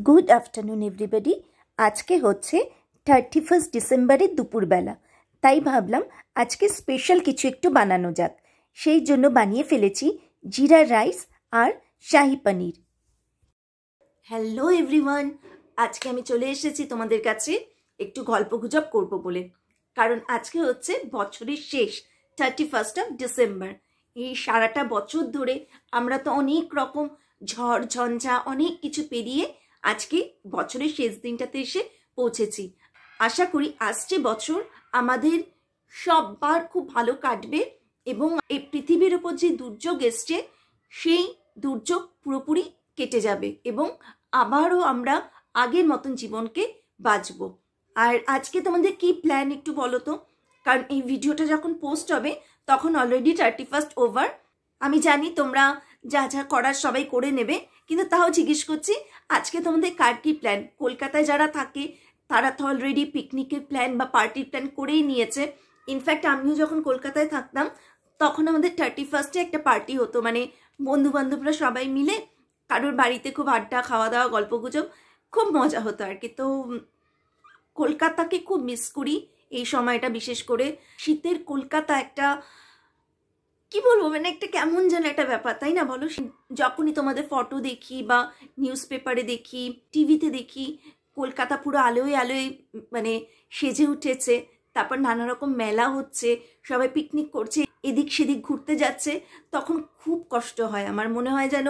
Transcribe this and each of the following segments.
Good afternoon everybody. আজকে হচ্ছে 31 ডিসেম্বরের দুপুরবেলা, তাই ভাবলাম আজকে স্পেশাল কিছু একটু বানানো যাক। সেই জন্য বানিয়ে ফেলেছি জিরা রাইস আর শাহি পনির। হ্যালো এভরিওয়ান, আজকে আমি চলে এসেছি তোমাদের কাছে একটু গল্পগুজব করব বলে, কারণ আজকে হচ্ছে বছরের শেষ 31 ডিসেম্বর। এই সারাটা বছর ধরে আমরা তো অনেক রকম ঝড় ঝঞ্ঝা অনেক কিছু পেরিয়ে আজকে বছরের শেষ দিনটাতে এসে পৌঁছেছি। আশা করি আসছে বছর আমাদের সববার খুব ভালো কাটবে এবং এই পৃথিবীর ওপর যে দুর্যোগ এসছে সেই দুর্যোগ পুরোপুরি কেটে যাবে এবং আবারও আমরা আগের মতন জীবনকে বাঁচবো। আর আজকে তোমাদের কি প্ল্যান একটু বলো তো, কারণ এই ভিডিওটা যখন পোস্ট হবে তখন অলরেডি 31 ওভার। আমি জানি তোমরা যা যা করার সবাই করে নেবে, কিন্তু তাও জিজ্ঞেস করছি আজকে তোমাদের কার কি প্ল্যান। কলকাতায় যারা থাকে তারা তো অলরেডি পিকনিকের প্ল্যান বা পার্টির প্ল্যান করেই নিয়েছে। ইনফ্যাক্ট আমিও যখন কলকাতায় থাকতাম তখন আমাদের 31 একটা পার্টি হতো, মানে বন্ধু বান্ধবরা সবাই মিলে কারোর বাড়িতে খুব আড্ডা খাওয়া দাওয়া গল্পগুজব খুব মজা হতো আর কি। তো কলকাতাকে খুব মিস করি এই সময়টা, বিশেষ করে শীতের কলকাতা একটা কি বলবো, মানে একটা কেমন যেন একটা ব্যাপার, তাই না বলো? যখনই তোমাদের ফটো দেখি বা নিউজ পেপারে দেখি, টিভিতে দেখি কলকাতা পুরো আলোয় আলোয় মানে সেজে উঠেছে, তারপর নানা রকম মেলা হচ্ছে, সবাই পিকনিক করছে, এদিক সেদিক ঘুরতে যাচ্ছে, তখন খুব কষ্ট হয়। আমার মনে হয় যেন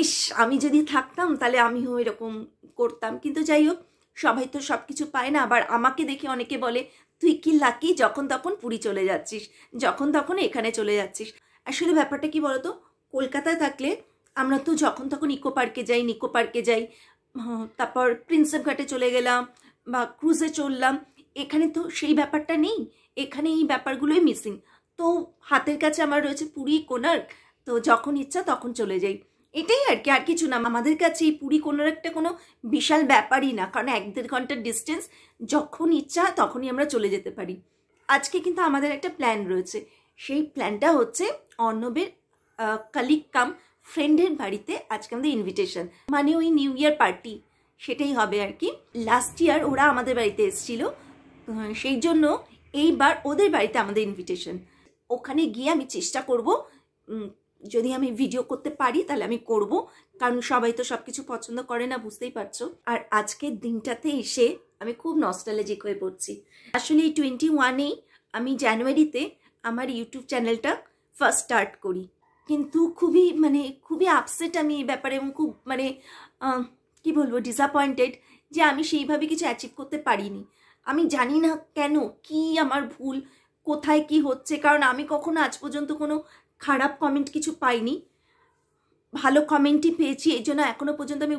ইস, আমি যদি থাকতাম তাহলে আমিও এরকম করতাম। কিন্তু যাই হোক, সবাই তো সব কিছু পায় না। আবার আমাকে দেখে অনেকে বলে তুই কি লাকি, যখন তখন পুরী চলে যাচ্ছিস, যখন তখন এখানে চলে যাচ্ছিস। আসলে ব্যাপারটা কি বলতো, কলকাতায় থাকলে আমরা তো যখন তখন নিকো পার্কে যাই, তারপর প্রিন্সেপ ঘাটে চলে গেলাম বা ক্রুজে চললাম। এখানে তো সেই ব্যাপারটা নেই, এখানে এই ব্যাপারগুলোই মিসিং। তো হাতের কাছে আমার রয়েছে পুরী কোণার্ক, তো যখন ইচ্ছা তখন চলে যাই, এটাই আর কি, আর কিছু না। আমাদের কাছে এই পুরী কোণার্কটা কোনো বিশাল ব্যাপারই না, কারণ 1-1.5 ঘন্টার ডিস্টেন্স, যখন ইচ্ছা তখনই আমরা চলে যেতে পারি। আজকে কিন্তু আমাদের একটা প্ল্যান রয়েছে, সেই প্ল্যানটা হচ্ছে অর্ণবের কালিগ কাম ফ্রেন্ডের বাড়িতে আজকে আমাদের ইনভিটেশন, মানে ওই নিউ ইয়ার পার্টি সেটাই হবে আর কি। লাস্ট ইয়ার ওরা আমাদের বাড়িতে এসেছিল, সেই জন্য এইবার ওদের বাড়িতে আমাদের ইনভিটেশন। ওখানে গিয়ে আমি চেষ্টা করব, যদি আমি ভিডিও করতে পারি তাহলে আমি করব, কারণ সবাই তো সব কিছু পছন্দ করে না, বুঝতেই পারছো। আর আজকের দিনটাতে এসে আমি খুব নস্টালজিক হয়ে পড়ছি। আসলে এই 21-এই আমি জানুয়ারিতে আমার ইউটিউব চ্যানেলটা ফার্স্ট স্টার্ট করি, কিন্তু খুবই আপসেট আমি এই ব্যাপারে, এবং খুব কি বলবো, ডিসঅ্যাপয়েন্টেড যে আমি সেইভাবে কিছু অ্যাচিভ করতে পারিনি। আমি জানি না কেন, কি আমার ভুল, কোথায় কি হচ্ছে, কারণ আমি কখনো আজ পর্যন্ত কোনো খারাপ কমেন্ট কিছু পাইনি, ভালো কমেন্টই পেয়েছি। এই জন্য এখনো পর্যন্ত আমি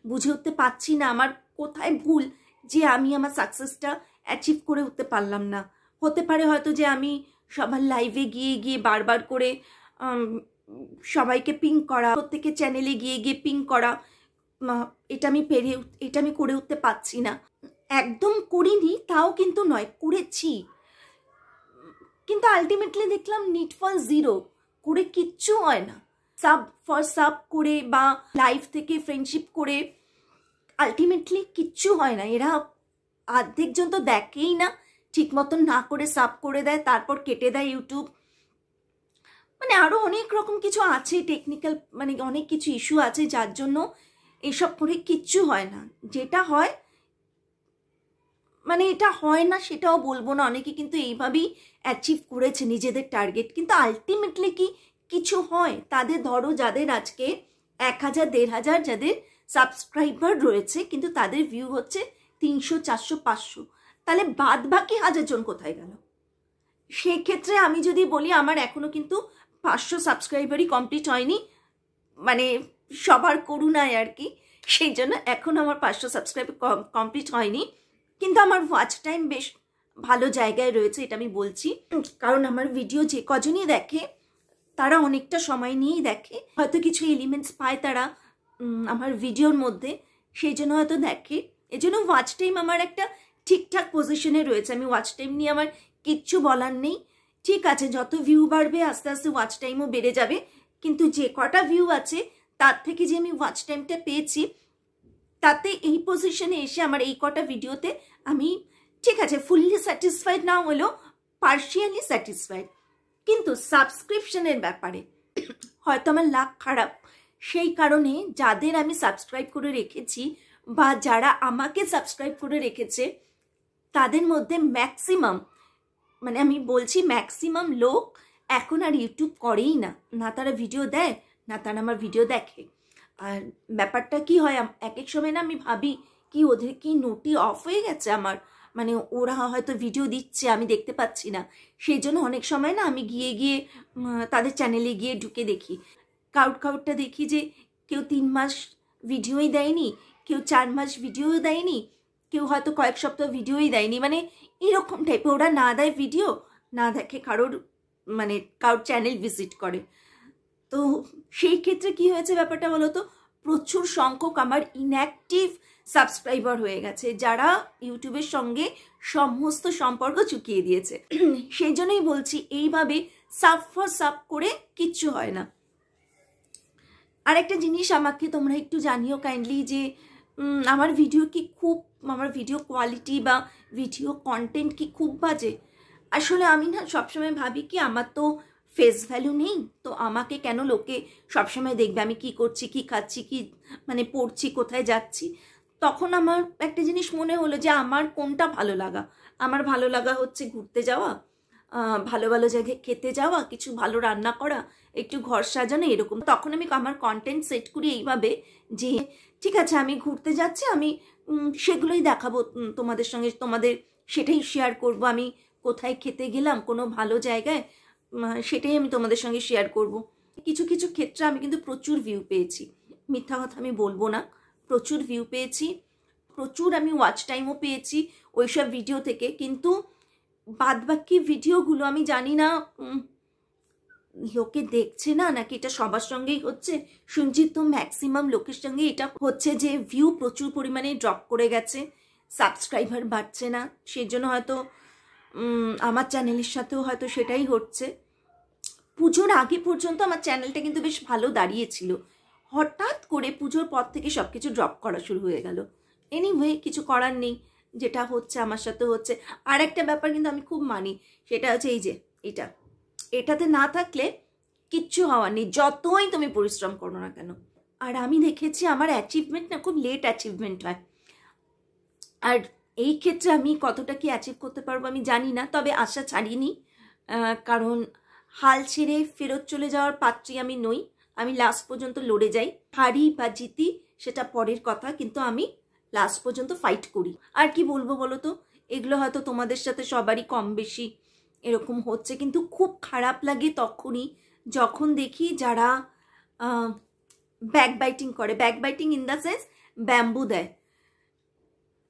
বুঝে উঠতে পারছি না আমার কোথায় ভুল, যে আমি আমার সাকসেসটা অ্যাচিভ করে উঠতে পারলাম না। হতে পারে হয়তো যে আমি সবার লাইভে গিয়ে বারবার করে সবাইকে পিং করা, প্রত্যেকের চ্যানেলে গিয়ে পিং করা, এটা আমি করে উঠতে পারছি না। একদম করিনি তাও কিন্তু নয়, করেছি, কিন্তু আলটিমেটলি দেখলাম নিট ফর জিরো, করে কিচ্ছু হয় না। সাব ফর সাব করে বা লাইভ থেকে ফ্রেন্ডশিপ করে আলটিমেটলি কিচ্ছু হয় না। এরা অর্ধেক জন তো দেখেই না, ঠিক মতন না করে সাব করে দেয়, তারপর কেটে দেয় ইউটিউব। আরো অনেক রকম কিছু আছে, টেকনিক্যাল অনেক কিছু ইস্যু আছে, যার জন্য এসব করে কিচ্ছু হয় না। যেটা হয় এটা হয় না সেটাও বলবো না, অনেকে কিন্তু এইভাবেই অ্যাচিভ করেছে নিজেদের টার্গেট, কিন্তু আলটিমেটলি কি কিছু হয়? তাদের ধরো যাদের আজকে 1000-1500 যাদের সাবস্ক্রাইবার রয়েছে, কিন্তু তাদের ভিউ হচ্ছে 300-400-500, তাহলে বাদ বাকি 1000 জন কোথায় গেল? সেক্ষেত্রে আমি যদি বলি আমার এখনো কিন্তু 500 সাবস্ক্রাইবারই কমপ্লিট হয়নি, সবার করুণায় আর কি, সেই জন্য এখন আমার 500 সাবস্ক্রাইবার কমপ্লিট হয়নি। কিন্তু আমার ওয়াচ টাইম বেশ ভালো জায়গায় রয়েছে, এটা আমি বলছি, কারণ আমার ভিডিও যে কজনই দেখে তারা অনেকটা সময় নিয়েই দেখে, হয়তো কিছু এলিমেন্টস পায় তারা আমার ভিডিওর মধ্যে, সেই জন্য হয়তো দেখে। এই জন্য ওয়াচ টাইম আমার একটা ঠিকঠাক পজিশনে রয়েছে। আমি ওয়াচ টাইম নিয়ে আমার কিচ্ছু বলার নেই, ঠিক আছে, যত ভিউ বাড়বে আস্তে আস্তে ওয়াচ টাইমও বেড়ে যাবে, কিন্তু যে কটা ভিউ আছে তার থেকে যে আমি ওয়াচ টাইমটা পেয়েছি তাতে এই পজিশনে এসে আমার এই কটা ভিডিওতে আমি ঠিক আছে ফুললি স্যাটিসফাইড না হলেও পার্শিয়ালি স্যাটিসফাইড, কিন্তু সাবস্ক্রিপশনের ব্যাপারে হয়তো আমার লাক খারাপ। সেই কারণে যাদের আমি সাবস্ক্রাইব করে রেখেছি বা যারা আমাকে সাবস্ক্রাইব করে রেখেছে তাদের মধ্যে ম্যাক্সিমাম, মানে আমি বলছি ম্যাক্সিমাম লোক এখন আর ইউটিউব করেই না, না তারা ভিডিও দেয় না তারা আমার ভিডিও দেখে। আর ব্যাপারটা কি হয়, এক এক সময় না আমি ভাবি কি ওদের কি নোটি অফ হয়ে গেছে আমার, মানে ওরা হয়তো ভিডিও দিচ্ছে আমি দেখতে পাচ্ছি না। সেই জন্য অনেক সময় না আমি গিয়ে গিয়ে তাদের চ্যানেলে গিয়ে ঢুকে দেখি, কাউটটা দেখি যে কেউ 3 মাস ভিডিওই দেয়নি, কেউ 4 মাস ভিডিও দেয়নি, কেউ হয়তো কয়েক সপ্তাহ ভিডিওই দেয়নি, মানে এরকম টাইপের। ওরা না দেয় ভিডিও, না দেখে কারোর মানে কারোর চ্যানেল ভিজিট করে। তো সেই ক্ষেত্রে কি হয়েছে ব্যাপারটা বলো তো, প্রচুর সংখ্যক আমার ইনঅ্যাক্টিভ সাবস্ক্রাইবার হয়ে গেছে যারা ইউটিউবের সঙ্গে সমস্ত সম্পর্ক চুকিয়ে দিয়েছে। সেই জন্যই বলছি এইভাবে সাব ফর সাব করে কিচ্ছু হয় না। আর একটা জিনিস আমাকে তোমরা একটু জানিও কাইন্ডলি যে আমার ভিডিও কি খুব, আমার ভিডিও কোয়ালিটি বা ভিডিও কন্টেন্ট কি খুব বাজে? আসলে আমি না সবসময় ভাবি কি আমার তো ফেস ভ্যালু নেই, তো আমাকে কেন লোকে সবসময় দেখবে আমি কি করছি, কি খাচ্ছি, কি মানে পড়ছি, কোথায় যাচ্ছি। তখন আমার একটা জিনিস মনে হলো যে আমার কোনটা ভালো লাগা, আমার ভালো লাগা হচ্ছে ঘুরতে যাওয়া, ভালো ভালো জায়গায় খেতে যাওয়া, কিছু ভালো রান্না করা, একটু ঘর সাজানো, এরকম। তখন আমি আমার কন্টেন্ট সেট করি এইভাবে যে ঠিক আছে আমি ঘুরতে যাচ্ছি, আমি সেগুলোই দেখাবো তোমাদের সঙ্গে, তোমাদের সেটাই শেয়ার করব। আমি কোথায় খেতে গেলাম কোনো ভালো জায়গায়, সেটাই আমি তোমাদের সঙ্গে শেয়ার করব। কিছু কিছু ক্ষেত্রে আমি কিন্তু প্রচুর ভিউ পেয়েছি, মিথ্যা কথা আমি বলবো না, প্রচুর ভিউ পেয়েছি, প্রচুর আমি ওয়াচ টাইমও পেয়েছি ওইসব ভিডিও থেকে। কিন্তু বাদবাকি ভিডিওগুলো আমি জানি না লোকে দেখছে না নাকি এটা সবার সঙ্গেই হচ্ছে। শুনছি তো ম্যাক্সিমাম লোকের সঙ্গে এটা হচ্ছে যে ভিউ প্রচুর পরিমাণে ড্রপ করে গেছে, সাবস্ক্রাইবার বাড়ছে না। সেই জন্য হয়তো আমার চ্যানেলের সাথেও হয়তো সেটাই হচ্ছে। পুজোর আগে পর্যন্ত আমার চ্যানেলটা কিন্তু বেশ ভালো দাঁড়িয়েছিল, হঠাৎ করে পুজোর পর থেকে সব কিছু ড্রপ করা শুরু হয়ে গেল। এনিওয়ে কিছু করার নেই, যেটা হচ্ছে আমার সাথে হচ্ছে। আর একটা ব্যাপার কিন্তু আমি খুব মানি, সেটা হচ্ছে এই যে এটাতে না থাকলে কিচ্ছু হওয়ার নেই, যতই তুমি পরিশ্রম করো না কেন। আর আমি দেখেছি আমার অ্যাচিভমেন্ট না খুব লেট অ্যাচিভমেন্ট হয়, আর এই ক্ষেত্রে আমি কতটা কি অ্যাচিভ করতে পারবো আমি জানি না, তবে আশা ছাড়িনি। কারণ হাল ছেড়ে ফেরত চলে যাওয়ার পাত্রী আমি নই, আমি লাস্ট পর্যন্ত লড়ে যাই। হারি বা জিতি সেটা পরের কথা, কিন্তু আমি লাস্ট পর্যন্ত ফাইট করি। আর কি বলবো বলো তো, এগুলো হয়তো তোমাদের সাথে সবারই কম বেশি এরকম হচ্ছে, কিন্তু খুব খারাপ লাগে তখনই যখন দেখি যারা ব্যাকবাইটিং করে, backbiting in the sense bamboo দেয়।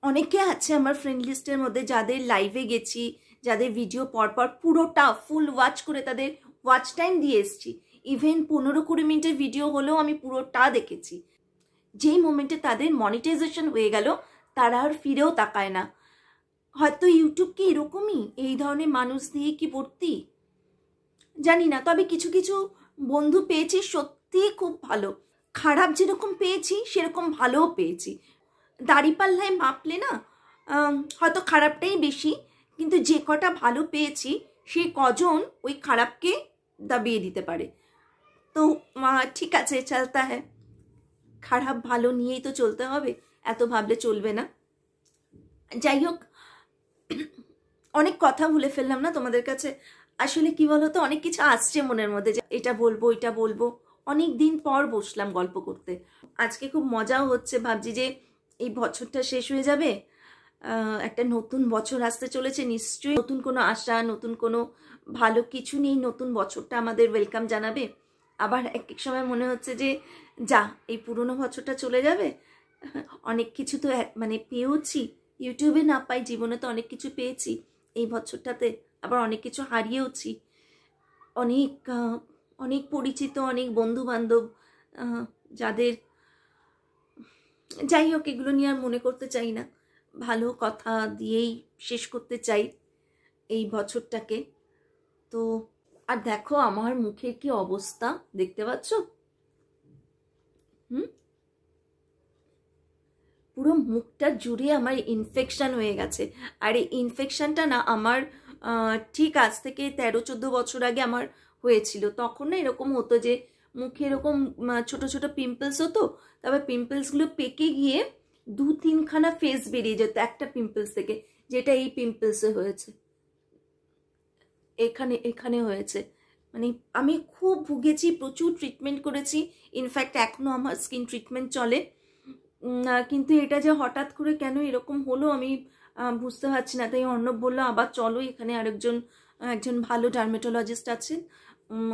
অনেকে আছে আমার ফ্রেন্ড লিস্টের মধ্যে যাদের লাইভে গেছি, যাদের ভিডিও পরপর পুরোটা ফুল ওয়াচ করে তাদের ওয়াচ টাইম দিয়ে এসছি, ইভেন 15-20 মিনিটের ভিডিও হলেও আমি পুরোটা দেখেছি। যেই মোমেন্টে তাদের মনিটাইজেশন হয়ে গেল তারা আর ফিরেও তাকায় না। হয়তো ইউটিউব কি এরকমই, এই ধরনের মানুষ দিয়ে কি ভর্তি জানি না। তবে কিছু কিছু বন্ধু পেয়েছি সত্যিই খুব ভালো, খারাপ যেরকম পেয়েছি সেরকম ভালোও পেয়েছি। দাড়িপাল্লায় মাপলে না হয়তো খারাপটাই বেশি, কিন্তু যে কটা ভালো পেয়েছি সে কজন ওই খারাপকে দাবিয়ে দিতে পারে। তো ঠিক আছে, চলতা হ্যাঁ, খারাপ ভালো নিয়েই তো চলতে হবে, এত ভাবলে চলবে না। যাই হোক, অনেক কথা ভুলে ফেললাম না তোমাদের কাছে। আসলে কি বলতো, অনেক কিছু আসছে মনের মধ্যে যে এটা বলবো এটা বলবো, অনেক দিন পর বসলাম গল্প করতে। আজকে খুব মজাও হচ্ছে, ভাবছি যে এই বছরটা শেষ হয়ে যাবে, একটা নতুন বছর আসতে চলেছে, নিশ্চয়ই নতুন কোনো আশা, নতুন কোনো ভালো কিছু নিয়ে নতুন বছরটা আমাদের ওয়েলকাম জানাবে। আবার এক এক সময় মনে হচ্ছে যে যা এই পুরনো বছরটা চলে যাবে, অনেক কিছু তো মানে পেয়েওছি, ইউটিউবে না পাই জীবনে তো অনেক কিছু পেয়েছি এই বছরটাতে, আবার অনেক কিছু হারিয়েওছি, অনেক অনেক পরিচিত অনেক বন্ধু বান্ধব যাদের, যাই হোক এগুলো নিয়ে আর মনে করতে চাই না, ভালো কথা দিয়েই শেষ করতে চাই এই বছরটাকে। তো আর দেখো আমার মুখের কি অবস্থা দেখতে পাচ্ছ, পুরো মুখটা জুড়ে আমার ইনফেকশন হয়ে গেছে। আর এই ইনফেকশনটা না আমার ঠিক আজ থেকে 13-14 বছর আগে আমার হয়েছিল। তখন না এরকম হতো যে মুখে এরকম ছোট ছোট পিম্পলস হতো, তারপর পিম্পলসগুলো পেকে গিয়ে 2-3খানা ফেস বেরিয়ে যেত একটা পিম্পলস থেকে, যেটা এই পিম্পলসে হয়েছে, এখানে হয়েছে। মানে আমি খুব ভুগেছি, প্রচুর ট্রিটমেন্ট করেছি, ইনফ্যাক্ট এখনও আমার স্কিন ট্রিটমেন্ট চলে। কিন্তু এটা যে হঠাৎ করে কেন এরকম হলো আমি বুঝতে পারছি না। তাই অর্ণব বললো আবার চলো, এখানে একজন ভালো ডার্মেটোলজিস্ট আছেন,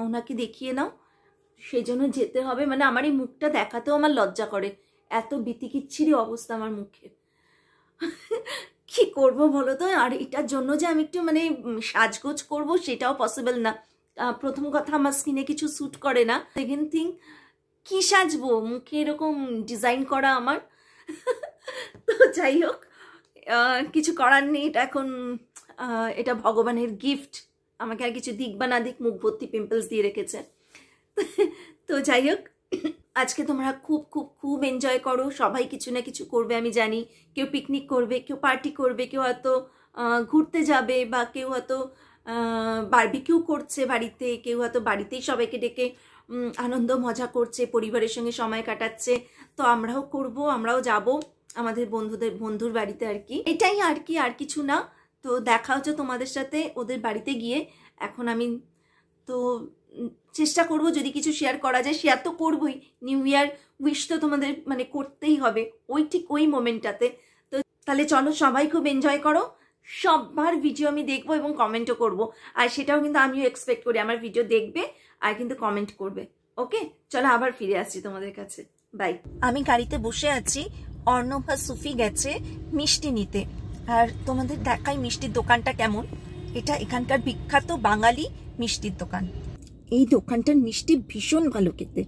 ওনাকে দেখিয়ে নাও। সেই জন্য যেতে হবে। মানে আমার এই মুখটা দেখাতেও আমার লজ্জা করে, এত বিতিকিচ্ছিরি অবস্থা আমার মুখে। কি করব বলো তো? আর এটার জন্য যে আমি একটু মানে সাজগোজ করব সেটাও পসিবল না। প্রথম কথা আমার স্কিনে কিছু স্যুট করে না, সেকেন্ড থিং কি সাজবো, মুখে এরকম ডিজাইন করা আমার। তো যাই হোক, কিছু করার নেই, এটা এখন এটা ভগবানের গিফট, আমাকে আর কিছু দিক বা না দিক মুখ ভর্তি পিম্পলস দিয়ে রেখেছে। তো যাই হোক, আজকে তোমরা খুব খুব খুব এনজয় করো, সবাই কিছু না কিছু করবে আমি জানি। কেউ পিকনিক করবে, কেউ পার্টি করবে, কেউ হয়তো ঘুরতে যাবে, বা কেউ হয়তো বারবিকিউ করছে বাড়িতে, কেউ হয়তো বাড়িতেই সবাইকে ডেকে আনন্দ মজা করছে, পরিবারের সঙ্গে সময় কাটাচ্ছে। তো আমরাও করব, আমরাও যাব আমাদের বন্ধুর বাড়িতে আর কি, এটাই আর কি, আর কিছু না। তো দেখা হচ্ছে তোমাদের সাথে ওদের বাড়িতে গিয়ে। এখন আমি তো চেষ্টা করব যদি কিছু শেয়ার করা যায়, শেয়ার তো করবই। নিউ ইয়ার উইশ তো তোমাদের মানে করতেই হবে ঠিক ওই মোমেন্টটাতে। তো তাহলে চলো, সবাই খুব এনজয় করো, সবার ভিডিও আমি দেখবো এবং কমেন্টও করব। আর সেটাও কিন্তু আমিও এক্সপেক্ট করি, আমার ভিডিও দেখবে আর কিন্তু কমেন্ট করবে। ওকে, চলো আবার ফিরে আসছি তোমাদের কাছে, বাই। আমি গাড়িতে বসে আছি, অর্ণব আর সুফি গেছে মিষ্টি নিতে। আর তোমাদের দেখাই মিষ্টির দোকানটা কেমন। এটা এখানকার বিখ্যাত বাঙালি মিষ্টির দোকান। এই দোকানটার মিষ্টি ভীষণ ভালো খেতে,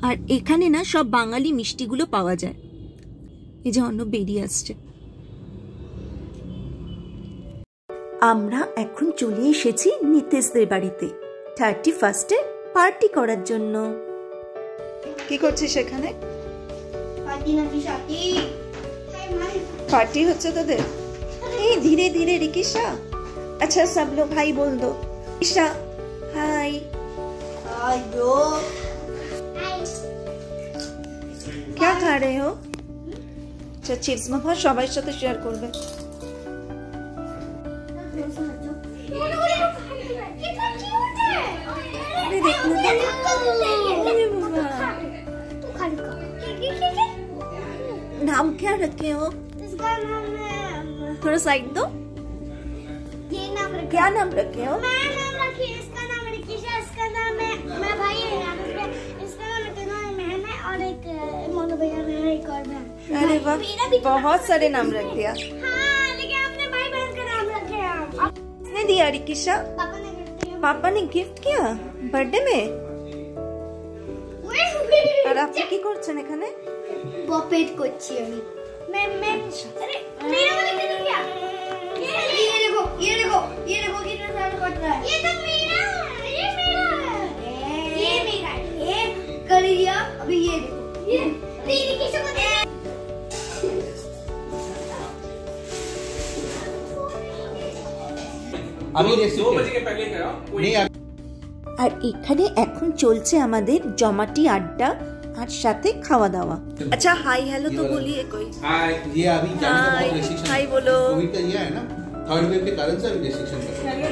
আর এখানে না সব বাঙালি মিষ্টিগুলো পাওয়া যায়। এই যে অর্ণব বেরিয়ে আসছে। আমরা এখন চলে এসেছি নিতেশদের বাড়িতে 31-এ পার্টি করার জন্য। কি করছিস সেখানে? पार्टी হচ্ছে তোদের? এই धीरे धीरे रिकिशा। अच्छा सब लोग हाय बोल दो। रिकिशा हाय। हेलो, क्या खा रहे हो? अच्छा चिप्स माखा সবার সাথে শেয়ার করবে। नाम क्या रखे हो? इसका नाम है, थोड़ा साइड दो। ये नाम रखे। क्या नाम रखे हो? मैं नाम रखी, इसका नाम रिकिशा, इसका नाम है मैं भाई है यार, इसका नाम महन है, और एक मोनू भैया मेरा एक और बहन। अरे वाह, बहुत सारे नाम रख दिया। हाँ, लेकिन आपने भाई बहन का नाम रखे हैं। किसने दिया रिकिशा? पापा ने गिफ्ट दिया। पापा ने गिफ्ट किया बर्थडे में? আর আপনি কি করছেন এখানে? পপেট করছি আমি। मैं अरे मेरा वाला किधर गया? ये देखो कितना सारा कट रहा है। ये तो मेरा है, ये मेरा है, ये मेरा है। ये कर लिया, अभी ये देखो, ये तेरी किसी को दे। अभी 2 बजे के पहले गया नहीं। আর এখানে এখন চলছে আমাদের জমাটি আড্ডা আর সাথে খাওয়া দাওয়া। अच्छा हाय हेलो तो बोलिए कोई। हाय, ये अभी जाने का बहुत रेस्ट्रिक्शन हाय बोलो। कोविड का ये है ना, थर्ड वेव के कारण से अभी रेस्ट्रिक्शन है।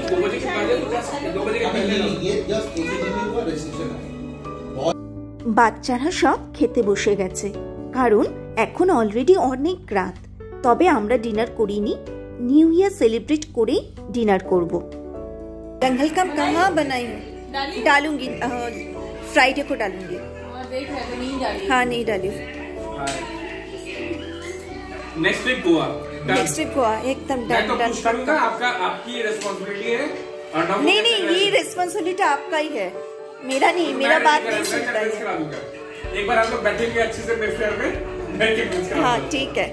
2 बजे के पहले 2 बजे के पहले ये जस्ट एक दिन का रेस्ट्रिक्शन है। বাচ্চারা সব খেতে বসে গেছে, কারণ এখন অলরেডি অনেক রাত। তবে আমরা ডিনার করিনি, নিউ ইয়ার সেলিব্রেট করে ডিনার করব। दंगल का कहाँ बनाई हूँ? डालूंगी, फ्राइडे को डालूंगी। हाँ नहीं डाली। नेक्स्ट वीक गोवा, एकदम मैं डन तो डन पुश करूंगा। आपकी रिस्पांसिबिलिटी है। नहीं ये रिस्पांसिबिलिटी आपका ही है, मेरा नहीं, मेरा बात नहीं सुनता है। एक बार हम लोग बैठेंगे अच्छे से मेफेयर में, बैठ के हाँ ठीक है।